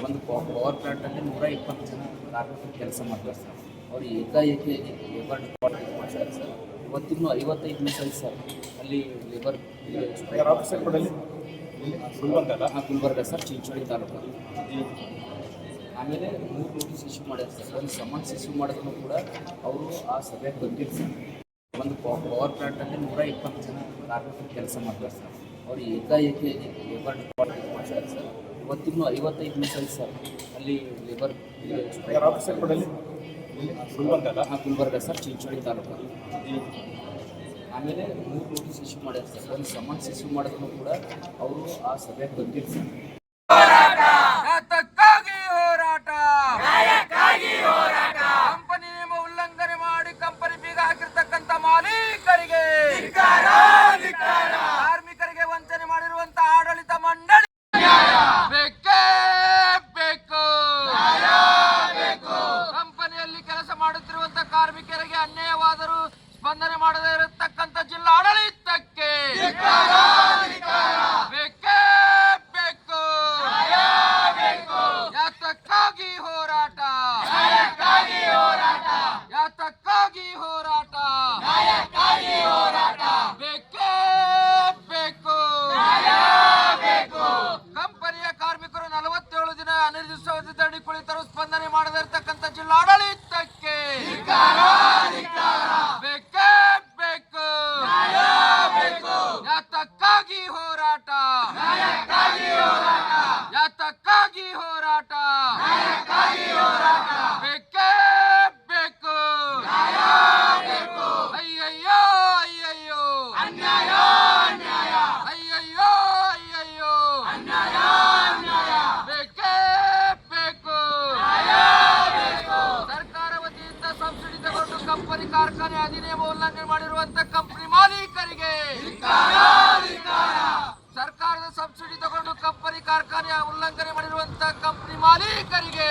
ಒಂದು ಪವರ್ ಪ್ಲಾಂಟಲ್ಲಿ 120 ಜನ ಕಾರ್ಮಿಕರು ಕೆಲಸ ಮಾಡ್ತಾರೆ ಸರ್. ಅವ್ರು ಏಕಾಏಕಿ ಲೇಬರ್ ಡಿಪಾರ್ಟ್ಮೆಂಟ್ ಮಾಡ್ತಾರೆ ಸರ್. ಇವತ್ತಿನ್ನೂ 55 ಮಿಸ್ ಆಯ್ತು ಸರ್. ಅಲ್ಲಿ ಲೇಬರ್ ಗುಲ್ಬರ್ಗ ಸರ್, ಚಿಂಚೋಳಿ ತಾಲೂಕು. ಆಮೇಲೆ 3 ನೋಟಿಸ್ ಇಶ್ಯೂ ಮಾಡ್ಯಾರ ಸರ್. ಒಂದು ಸಮನ್ಸ್ ಇಶ್ಯೂ ಮಾಡಿದ್ರು ಕೂಡ ಅವರು ಆ ಸಭೆಗೆ ಬಂದಿಲ್ಲ ಸರ್. ಒಂದು ಪವರ್ ಪ್ಲಾಂಟಲ್ಲಿ 120 ಜನ ಕಾರ್ಮಿಕರು ಕೆಲಸ ಮಾಡ್ತಾರೆ ಸರ್. ಅವ್ರು ಏಕಾಏಕಿ ಲೇಬರ್ ಡಿಪಾರ್ಟ್ಮೆಂಟ್ ಮಾಡ್ತಾರೆ ಸರ್. ಇವತ್ತಿನ್ನೂ 55 ಮಿಸ್ ಆಯ್ತು ಸರ್. ಅಲ್ಲಿ ಲೇಬರ್ ಗುಲ್ಬರ್ಗ ಸರ್, ಚಿಂಚೋಳಿ ತಾಲೂಕು. ಆಮೇಲೆ 3 ನೋಟಿಸ್ ಇಶ್ಯೂ ಮಾಡ್ಯಾರ ಸರ್. ಒಂದು ಸಮನ್ಸ್ ಇಶ್ಯೂ ಮಾಡಿದ್ರು ಕೂಡ ಅವರು ಆ ಸಭೆಗೆ ಬಂದಿಲ್ಲ ಸರ್. ಕಂಪನಿ ನಿಯಮ ಉಲ್ಲಂಘನೆ ಮಾಡಿ ಕಂಪನಿ ಬೀಗ ಹಾಕಿರ್ತಕ್ಕಂಥ ಮಾಲೀಕರಿಗೆ, ಕಾರ್ಮಿಕರಿಗೆ ವಂಚನೆ ಮಾಡಿರುವಂತಹ ಆಡಳಿತ ಮಂಡಳಿ ಬೇಕೇ ಬೇಕು. ಕಂಪನಿಯಲ್ಲಿ ಕೆಲಸ ಮಾಡುತ್ತಿರುವಂತಹ ಕಾರ್ಮಿಕರಿಗೆ ಅನ್ಯಾಯವಾದರೂ ಸ್ಪಂದನೆ ಮಾಡದೇ ಇರತಕ್ಕಂಥ ಜಿಲ್ಲಾಡಳಿತಕ್ಕೆ ಬೇಕೇ ಬೇಕು. ಯಾತಕ್ಕಾಗಿ ಹೋರಾಟ, ಯಾತಕ್ಕಾಗಿ ಹೋರಾಟ, ಬೇಕೇ ಬೇಕು. ಕಂಪನಿಯ ಕಾರ್ಮಿಕರು 47 ದಿನ ಅನಿರ್ದಿಷ್ಟಾವಧಿ ಕುಳಿತರು ಸ್ಪಂದನೆ ಮಾಡದೇ ಇರತಕ್ಕಂಥ ಜಿಲ್ಲಾಡಳಿತಕ್ಕೆ ಬೇಕೇ ಬೇಕು. ಯಾತಕ್ಕಾಗಿ ಹೋರಾಟ, ಯಾತಕ್ಕಾಗಿ ಹೋರಾಟ, ಬೇಕೇ ಬೇಕು. ಅಯ್ಯಯ್ಯೋ ಅಯ್ಯಯ್ಯೋ, ಅಯ್ಯಯ್ಯೋ ಅಯ್ಯಯ್ಯೋ, ಬೇಕೇ ಬೇಕು. ಸರ್ಕಾರ ವತಿಯಿಂದ ಸಬ್ಸಿಡಿ ತಗೊಂಡು ಕಂಪನಿ ಕಾರ್ಖಾನೆ ಅಧಿನಿಯಮ ಉಲ್ಲಂಘನೆ ಮಾಡಿರುವಂತಹ ಕಂಪನಿ ಮಾಲೀಕರಿಗೆ, ಸರ್ಕಾರದ ಸಬ್ಸಿಡಿ ತಗೊಂಡು ಕಂಪನಿ ಕಾರ್ಖಾನೆ ಉಲ್ಲಂಘನೆ ಮಾಡಿರುವಂತಹ ಕಂಪನಿ ಮಾಲೀಕರಿಗೆ